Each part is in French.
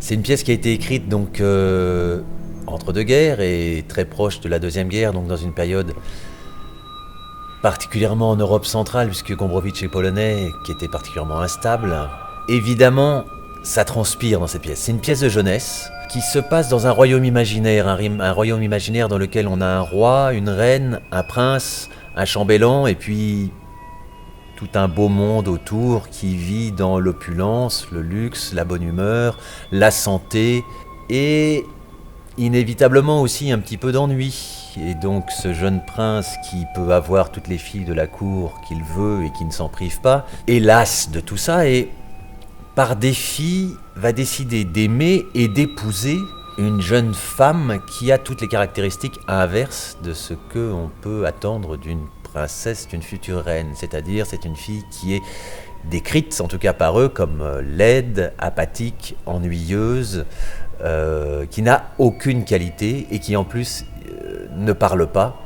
C'est une pièce qui a été écrite donc entre deux guerres et très proche de la Deuxième Guerre, donc dans une période particulièrement en Europe centrale, puisque Gombrowicz est polonais, qui était particulièrement instable. Évidemment, ça transpire dans cette pièce. C'est une pièce de jeunesse qui se passe dans un royaume imaginaire, un royaume imaginaire dans lequel on a un roi, une reine, un prince, un chambellan, et puis tout un beau monde autour qui vit dans l'opulence, le luxe, la bonne humeur, la santé, et inévitablement aussi un petit peu d'ennui. Et donc ce jeune prince qui peut avoir toutes les filles de la cour qu'il veut et qui ne s'en prive pas, est las de tout ça et par défi va décider d'aimer et d'épouser une jeune femme qui a toutes les caractéristiques inverses de ce qu'on peut attendre d'une princesse, d'une future reine. C'est-à-dire c'est une fille qui est décrite, en tout cas par eux, comme laide, apathique, ennuyeuse, qui n'a aucune qualité et qui en plus ne parle pas.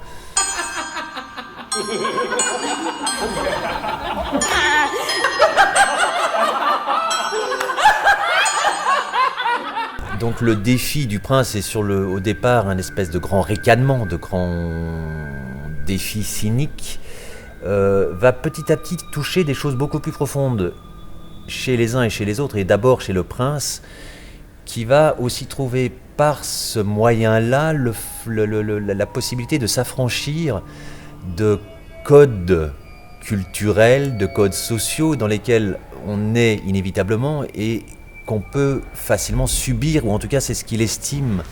Donc le défi du prince est au départ un espèce de grand ricanement, de grand défi cynique, va petit à petit toucher des choses beaucoup plus profondes chez les uns et chez les autres, et d'abord chez le prince, qui va aussi trouver par ce moyen-là la possibilité de s'affranchir de codes culturels, de codes sociaux dans lesquels on est inévitablement et qu'on peut facilement subir, ou en tout cas c'est ce qu'il estime.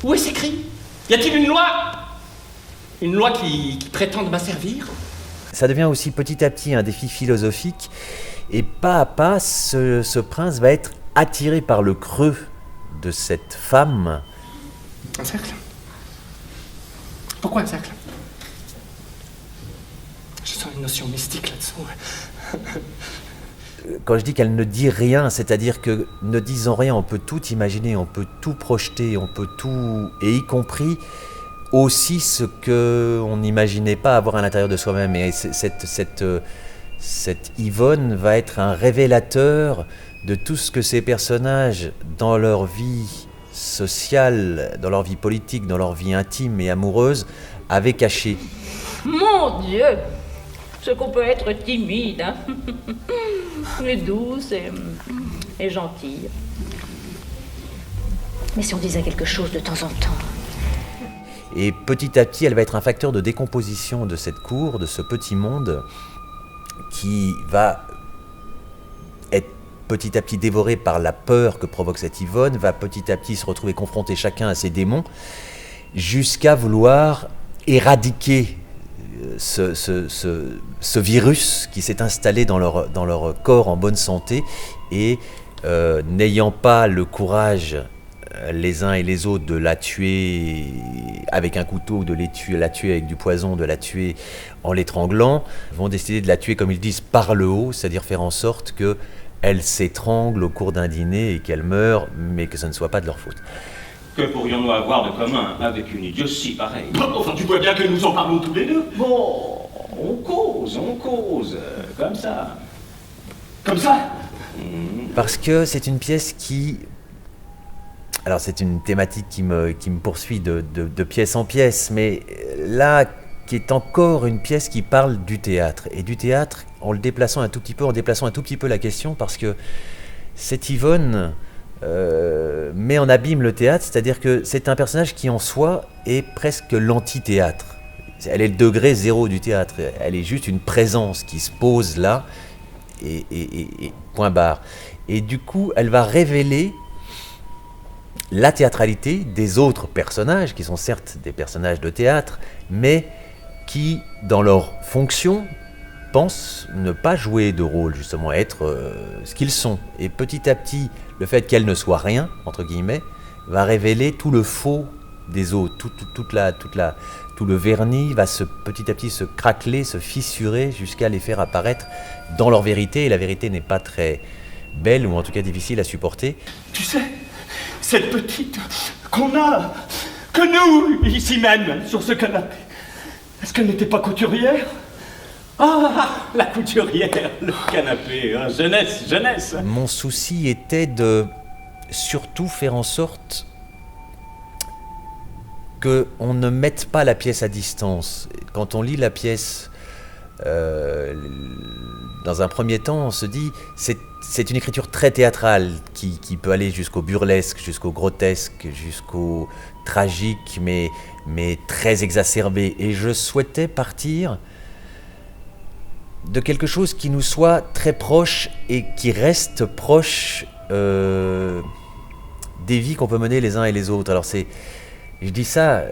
Où est-ce écrit ? Y a-t-il une loi ? Une loi qui prétende m'asservir ? Ça devient aussi petit à petit un défi philosophique, et pas à pas, ce prince va être attiré par le creux de cette femme. Un cercle ? Pourquoi un cercle ? Je sens une notion mystique là-dessous. Quand je dis qu'elle ne dit rien, c'est-à-dire que ne disant rien, on peut tout imaginer, on peut tout projeter, on peut tout, et y compris aussi ce qu'on n'imaginait pas avoir à l'intérieur de soi-même. Et cette Yvonne va être un révélateur de tout ce que ces personnages, dans leur vie sociale, dans leur vie politique, dans leur vie intime et amoureuse, avaient caché. Mon Dieu, ce qu'on peut être timide, hein. Et douce et gentille. Mais si on disait quelque chose de temps en temps. Et petit à petit, elle va être un facteur de décomposition de cette cour, de ce petit monde, qui va être petit à petit dévoré par la peur que provoque cette Yvonne, va petit à petit se retrouver confronté chacun à ses démons, jusqu'à vouloir éradiquer ce virus qui s'est installé dans leur corps en bonne santé, et n'ayant pas le courage les uns et les autres de la tuer avec un couteau, de la tuer avec du poison, de la tuer en l'étranglant, vont décider de la tuer, comme ils disent, par le haut, c'est-à-dire faire en sorte qu'elle s'étrangle au cours d'un dîner et qu'elle meure, mais que ce ne soit pas de leur faute. Que pourrions-nous avoir de commun avec une idiotie pareille ? Enfin, tu vois bien que nous en parlons tous les deux. Bon, on cause, comme ça. Comme ça ? Parce que c'est une pièce qui... Alors c'est une thématique qui me poursuit de pièce en pièce, mais là, qui est encore une pièce qui parle du théâtre. Et du théâtre, en déplaçant un tout petit peu la question, parce que cette Yvonne met en abîme le théâtre, c'est-à-dire que c'est un personnage qui en soi est presque l'anti-théâtre. Elle est le degré zéro du théâtre, elle est juste une présence qui se pose là, et point barre. Et du coup, elle va révéler la théâtralité des autres personnages, qui sont certes des personnages de théâtre, mais qui, dans leur fonction, pensent ne pas jouer de rôle, justement, être ce qu'ils sont. Et petit à petit, le fait qu'elle ne soit rien, entre guillemets, va révéler tout le faux des autres, tout le vernis va petit à petit se craqueler, se fissurer, jusqu'à les faire apparaître dans leur vérité, et la vérité n'est pas très belle, ou en tout cas difficile à supporter. Tu sais, cette petite qu'on a, que nous, ici même, sur ce canapé, est-ce qu'elle n'était pas couturière ? Ah, la couturière, le canapé, hein, jeunesse. Mon souci était de surtout faire en sorte qu'on ne mette pas la pièce à distance. Quand on lit la pièce, dans un premier temps, on se dit c'est une écriture très théâtrale qui peut aller jusqu'au burlesque, jusqu'au grotesque, jusqu'au tragique, mais très exacerbé. Et je souhaitais partir de quelque chose qui nous soit très proche et qui reste proche des vies qu'on peut mener les uns et les autres. Alors je dis ça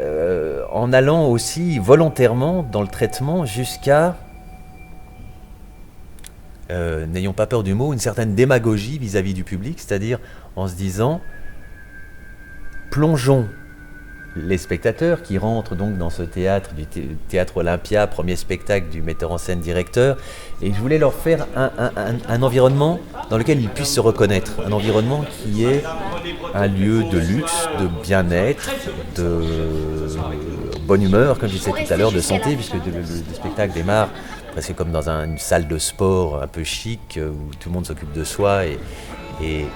en allant aussi volontairement dans le traitement jusqu'à, n'ayons pas peur du mot, une certaine démagogie vis-à-vis du public, c'est-à-dire en se disant, plongeons les spectateurs qui rentrent donc dans ce théâtre, du théâtre Olympia, premier spectacle du metteur en scène directeur, et je voulais leur faire un environnement dans lequel ils puissent se reconnaître, un environnement qui est un lieu de luxe, de bien-être, de bonne humeur, comme je disais tout à l'heure, de santé, puisque le spectacle démarre presque comme dans une salle de sport un peu chic, où tout le monde s'occupe de soi, et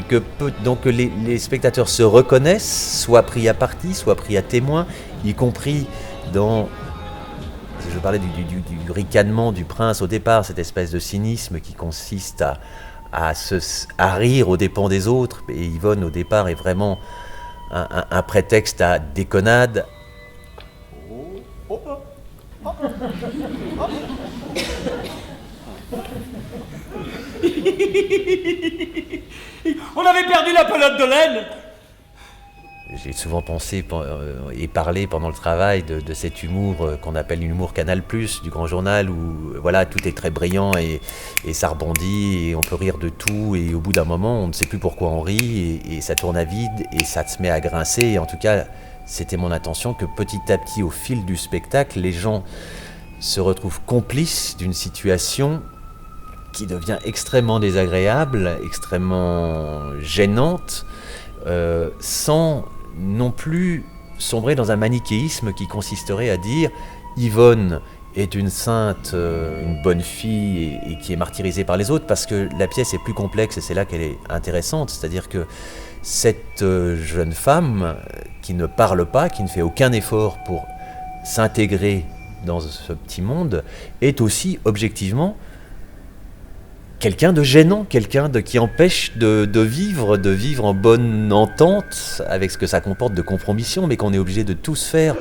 que donc les spectateurs se reconnaissent, soient pris à partie, soient pris à témoin, y compris dans, je parlais du ricanement du prince au départ, cette espèce de cynisme qui consiste à rire aux dépens des autres, et Yvonne au départ est vraiment un prétexte à déconnade. On avait perdu la pelote de laine. J'ai souvent pensé et parlé pendant le travail de cet humour qu'on appelle l'humour Canal+, du Grand Journal, où voilà, tout est très brillant et ça rebondit et on peut rire de tout, et au bout d'un moment on ne sait plus pourquoi on rit et ça tourne à vide et ça se met à grincer. Et en tout cas, c'était mon intention que petit à petit, au fil du spectacle, les gens se retrouvent complices d'une situation qui devient extrêmement désagréable, extrêmement gênante, sans non plus sombrer dans un manichéisme qui consisterait à dire Yvonne est une sainte, une bonne fille et qui est martyrisée par les autres, parce que la pièce est plus complexe et c'est là qu'elle est intéressante. C'est-à-dire que cette jeune femme qui ne parle pas, qui ne fait aucun effort pour s'intégrer dans ce petit monde, est aussi objectivement quelqu'un de gênant, quelqu'un qui empêche de vivre en bonne entente avec ce que ça comporte de compromission, mais qu'on est obligé de tous faire.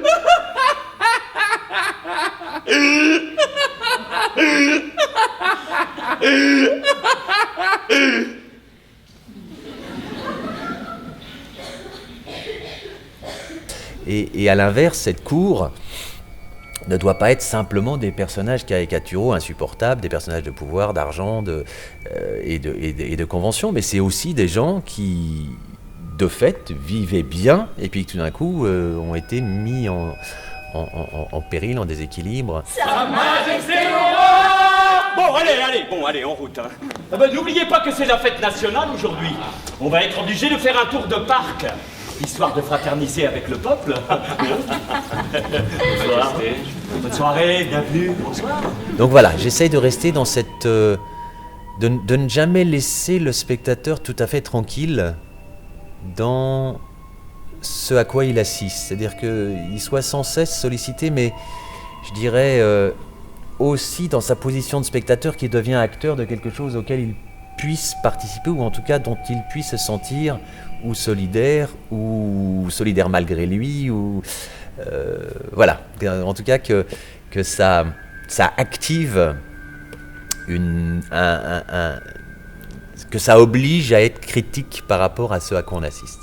Et à l'inverse, cette cour ne doit pas être simplement des personnages caricaturaux insupportables, des personnages de pouvoir, d'argent et de convention, mais c'est aussi des gens qui, de fait, vivaient bien et puis tout d'un coup ont été mis en péril, en déséquilibre. Sa Majesté le roi! Bon, allez, en route. Hein. Ah ben, n'oubliez pas que c'est la fête nationale aujourd'hui. On va être obligé de faire un tour de parc, histoire de fraterniser avec le peuple. Bonsoir. Bonne soirée, bienvenue. Bonsoir. Donc voilà, j'essaye de rester dans cette... de ne jamais laisser le spectateur tout à fait tranquille dans ce à quoi il assiste. C'est-à-dire qu'il soit sans cesse sollicité, mais je dirais aussi dans sa position de spectateur qui devient acteur de quelque chose auquel il puisse participer, ou en tout cas dont il puisse se sentir ou solidaire malgré lui, ou voilà, en tout cas que ça active que ça oblige à être critique par rapport à ce à quoi on assiste.